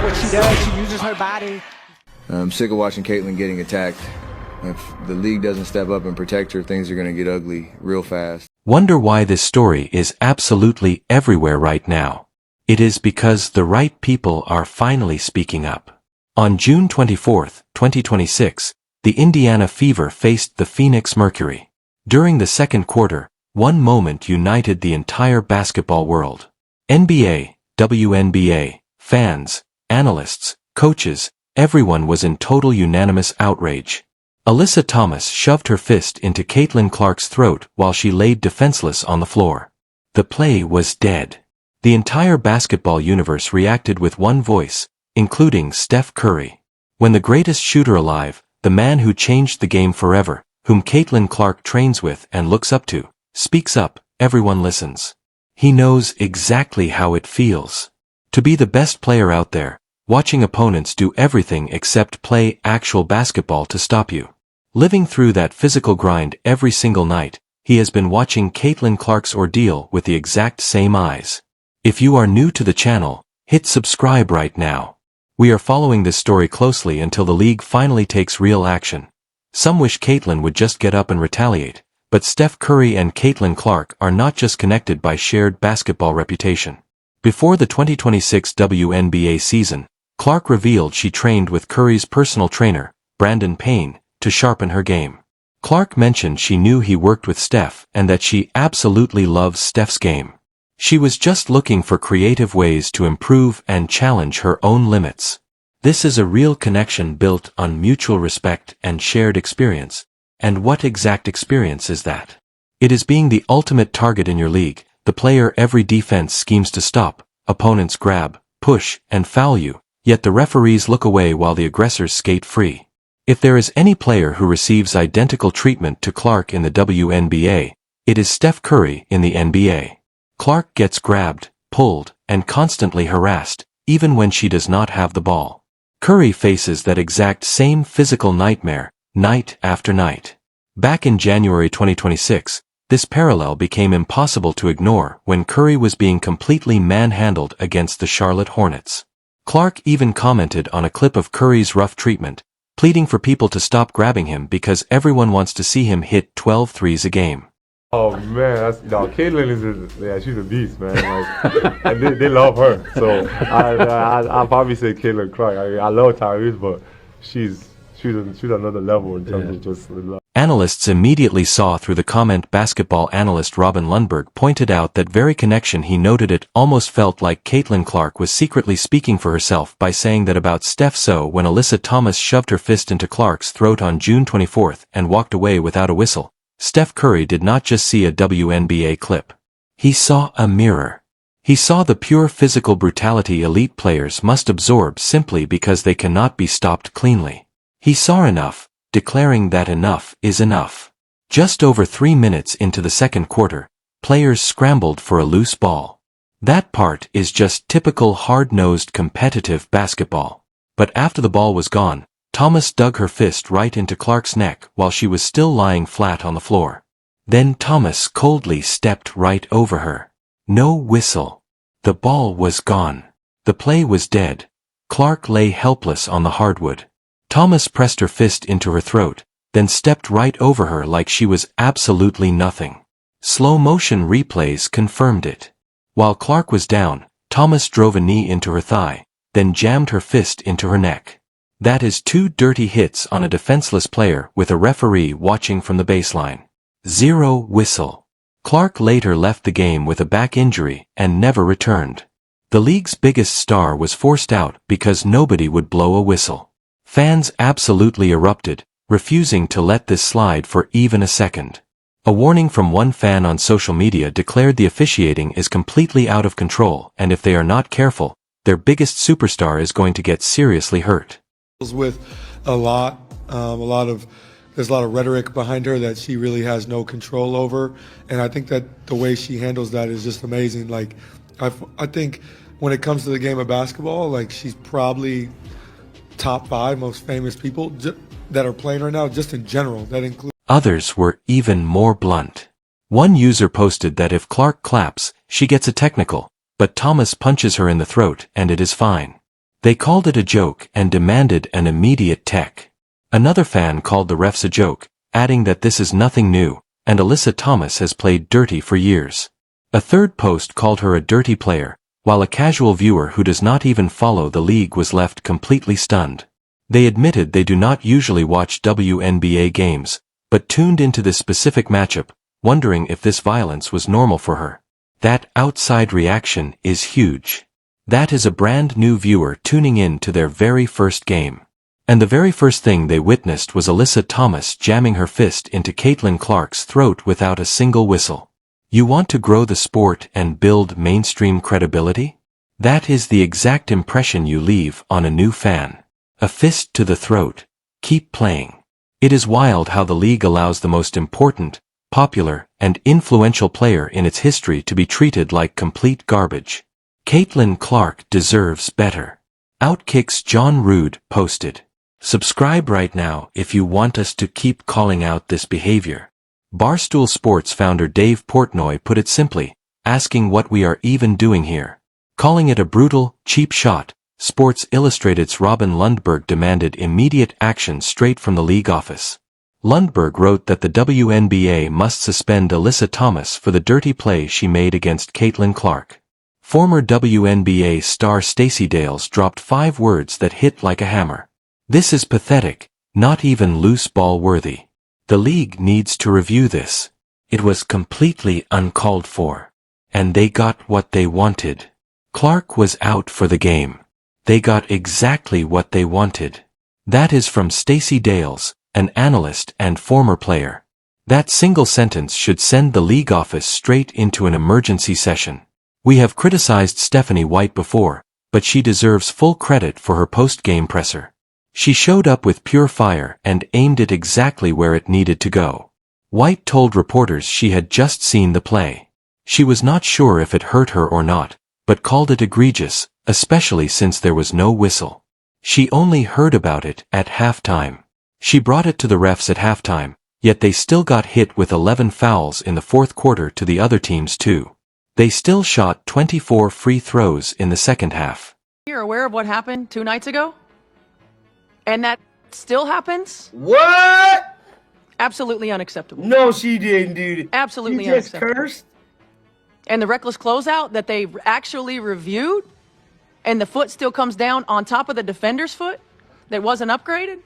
what she does. She uses her body. I'm sick of watching Caitlin getting attacked. If the league doesn't step up and protect her, things are going to get ugly real fast. Wonder why this story is absolutely everywhere right now? It is because the right people are finally speaking up. On June 24, 2026, the Indiana Fever faced the Phoenix Mercury. During the second quarter, one moment united the entire basketball world. NBA, WNBA, fans, analysts, coaches, everyone was in total unanimous outrage. Alyssa Thomas shoved her fist into Caitlin Clark's throat while she laid defenseless on the floor. The play was dead. The entire basketball universe reacted with one voice, including Steph Curry. When the greatest shooter alive, the man who changed the game forever, whom Caitlin Clark trains with and looks up to, speaks up, everyone listens. He knows exactly how it feels. To be the best player out there, watching opponents do everything except play actual basketball to stop you. Living through that physical grind every single night, he has been watching Caitlin Clark's ordeal with the exact same eyes. If you are new to the channel, hit subscribe right now. We are following this story closely until the league finally takes real action. Some wish Caitlin would just get up and retaliate, but Steph Curry and Caitlin Clark are not just connected by shared basketball reputation. Before the 2026 WNBA season, Clark revealed she trained with Curry's personal trainer, Brandon Payne, to sharpen her game. Clark mentioned she knew he worked with Steph and that she absolutely loves Steph's game. She was just looking for creative ways to improve and challenge her own limits. This is a real connection built on mutual respect and shared experience. And what exact experience is that? It is being the ultimate target in your league, the player every defense schemes to stop, opponents grab, push, and foul you, yet the referees look away while the aggressors skate free. If there is any player who receives identical treatment to Clark in the WNBA, it is Steph Curry in the NBA. Clark gets grabbed, pulled, and constantly harassed, even when she does not have the ball. Curry faces that exact same physical nightmare, night after night. Back in January 2026, this parallel became impossible to ignore when Curry was being completely manhandled against the Charlotte Hornets. Clark even commented on a clip of Curry's rough treatment, pleading for people to stop grabbing him because everyone wants to see him hit 12 threes a game. Oh man, Caitlin she's a beast, man. Like, and they love her. So I'll probably say Caitlin Clark. I love Tyrese, but she's another level in terms of just love. Analysts immediately saw through the comment. Basketball analyst Robin Lundberg pointed out that very connection. He noted it almost felt like Caitlin Clark was secretly speaking for herself by saying that about Steph. So when Alyssa Thomas shoved her fist into Clark's throat on June 24 and walked away without a whistle, Steph Curry did not just see a WNBA clip. He saw a mirror. He saw the pure physical brutality elite players must absorb simply because they cannot be stopped cleanly. He saw enough, declaring that enough is enough. Just over 3 minutes into the second quarter, players scrambled for a loose ball. That part is just typical hard-nosed competitive basketball. But after the ball was gone, Thomas dug her fist right into Clark's neck while she was still lying flat on the floor. Then Thomas coldly stepped right over her. No whistle. The ball was gone. The play was dead. Clark lay helpless on the hardwood. Thomas pressed her fist into her throat, then stepped right over her like she was absolutely nothing. Slow-motion replays confirmed it. While Clark was down, Thomas drove a knee into her thigh, then jammed her fist into her neck. That is 2 dirty hits on a defenseless player with a referee watching from the baseline. 0 whistle. Clark later left the game with a back injury and never returned. The league's biggest star was forced out because nobody would blow a whistle. Fans absolutely erupted, refusing to let this slide for even a second. A warning from one fan on social media declared the officiating is completely out of control, and if they are not careful, their biggest superstar is going to get seriously hurt. With there's a lot of rhetoric behind her that she really has no control over, and I think that the way she handles that is just amazing. Like, I think when it comes to the game of basketball, like, she's probably top 5 most famous people that are playing right now, just in general. That includes. Others were even more blunt. One user posted that if Clark claps, she gets a technical, but Thomas punches her in the throat and it is fine. They called it a joke and demanded an immediate tech. Another fan called the refs a joke, adding that this is nothing new, and Alyssa Thomas has played dirty for years. A third post called her a dirty player, while a casual viewer who does not even follow the league was left completely stunned. They admitted they do not usually watch WNBA games, but tuned into this specific matchup, wondering if this violence was normal for her. That outside reaction is huge. That is a brand new viewer tuning in to their very first game. And the very first thing they witnessed was Alyssa Thomas jamming her fist into Caitlin Clark's throat without a single whistle. You want to grow the sport and build mainstream credibility? That is the exact impression you leave on a new fan. A fist to the throat. Keep playing. It is wild how the league allows the most important, popular, and influential player in its history to be treated like complete garbage. Caitlin Clark deserves better. Outkicks John Rood posted. Subscribe right now if you want us to keep calling out this behavior. Barstool Sports founder Dave Portnoy put it simply, asking what we are even doing here. Calling it a brutal, cheap shot, Sports Illustrated's Robin Lundberg demanded immediate action straight from the league office. Lundberg wrote that the WNBA must suspend Alyssa Thomas for the dirty play she made against Caitlin Clark. Former WNBA star Stacey Dales dropped 5 words that hit like a hammer. This is pathetic, not even loose ball worthy. The league needs to review this. It was completely uncalled for. And they got what they wanted. Clark was out for the game. They got exactly what they wanted. That is from Stacey Dales, an analyst and former player. That single sentence should send the league office straight into an emergency session. We have criticized Stephanie White before, but she deserves full credit for her post-game presser. She showed up with pure fire and aimed it exactly where it needed to go. White told reporters she had just seen the play. She was not sure if it hurt her or not, but called it egregious, especially since there was no whistle. She only heard about it at halftime. She brought it to the refs at halftime, yet they still got hit with 11 fouls in the fourth quarter to the other teams too. They still shot 24 free throws in the second half. You're aware of what happened 2 nights ago? And that still happens? What? Absolutely unacceptable. No, she didn't, dude. Absolutely You just unacceptable. cursed? And the reckless closeout that they actually reviewed, and the foot still comes down on top of the defender's foot that wasn't upgraded?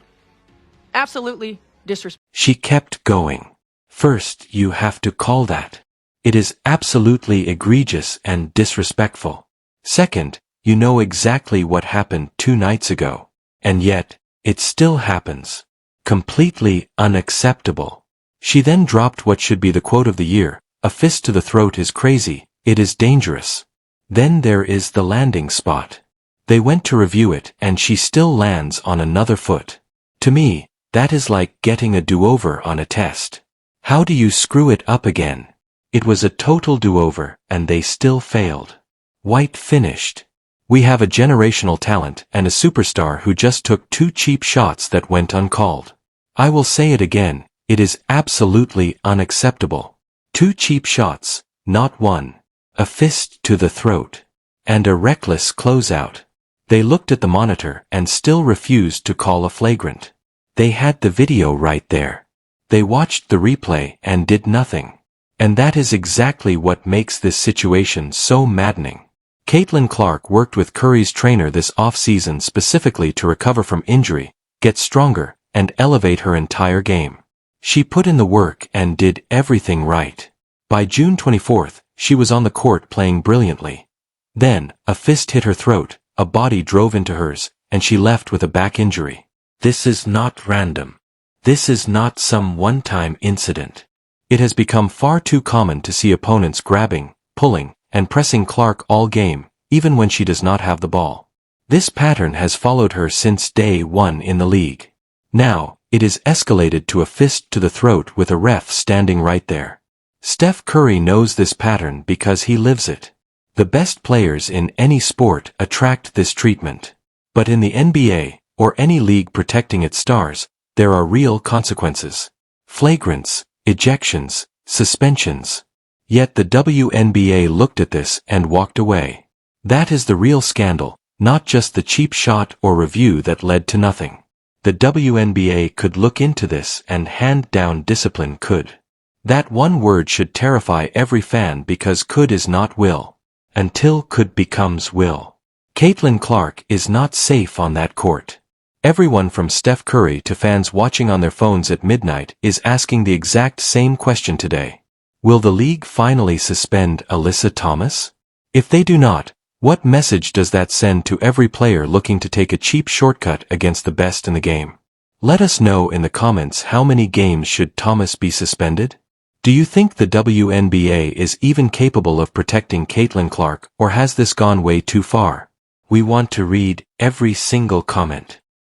Absolutely disrespectful. She kept going. First, you have to call that. It is absolutely egregious and disrespectful. Second, you know exactly what happened 2 nights ago. And yet, it still happens. Completely unacceptable. She then dropped what should be the quote of the year, a fist to the throat is crazy, it is dangerous. Then there is the landing spot. They went to review it and she still lands on another foot. To me, that is like getting a do-over on a test. How do you screw it up again? It was a total do-over, and they still failed. White finished. We have a generational talent and a superstar who just took 2 cheap shots that went uncalled. I will say it again, it is absolutely unacceptable. 2 cheap shots, not 1. A fist to the throat. And a reckless closeout. They looked at the monitor and still refused to call a flagrant. They had the video right there. They watched the replay and did nothing. And that is exactly what makes this situation so maddening. Caitlin Clark worked with Curry's trainer this off-season specifically to recover from injury, get stronger, and elevate her entire game. She put in the work and did everything right. By June 24th, she was on the court playing brilliantly. Then, a fist hit her throat, a body drove into hers, and she left with a back injury. This is not random. This is not some one-time incident. It has become far too common to see opponents grabbing, pulling, and pressing Clark all game, even when she does not have the ball. This pattern has followed her since day 1 in the league. Now, it is escalated to a fist to the throat with a ref standing right there. Steph Curry knows this pattern because he lives it. The best players in any sport attract this treatment. But in the NBA, or any league protecting its stars, there are real consequences. Flagrants, ejections, suspensions. Yet the WNBA looked at this and walked away. That is the real scandal, not just the cheap shot or review that led to nothing. The WNBA could look into this and hand down discipline could. That one word should terrify every fan because could is not will. Until could becomes will. Caitlin Clark is not safe on that court. Everyone from Steph Curry to fans watching on their phones at midnight is asking the exact same question today. Will the league finally suspend Alyssa Thomas? If they do not, what message does that send to every player looking to take a cheap shortcut against the best in the game? Let us know in the comments how many games should Thomas be suspended? Do you think the WNBA is even capable of protecting Caitlin Clark, or has this gone way too far? We want to read every single comment.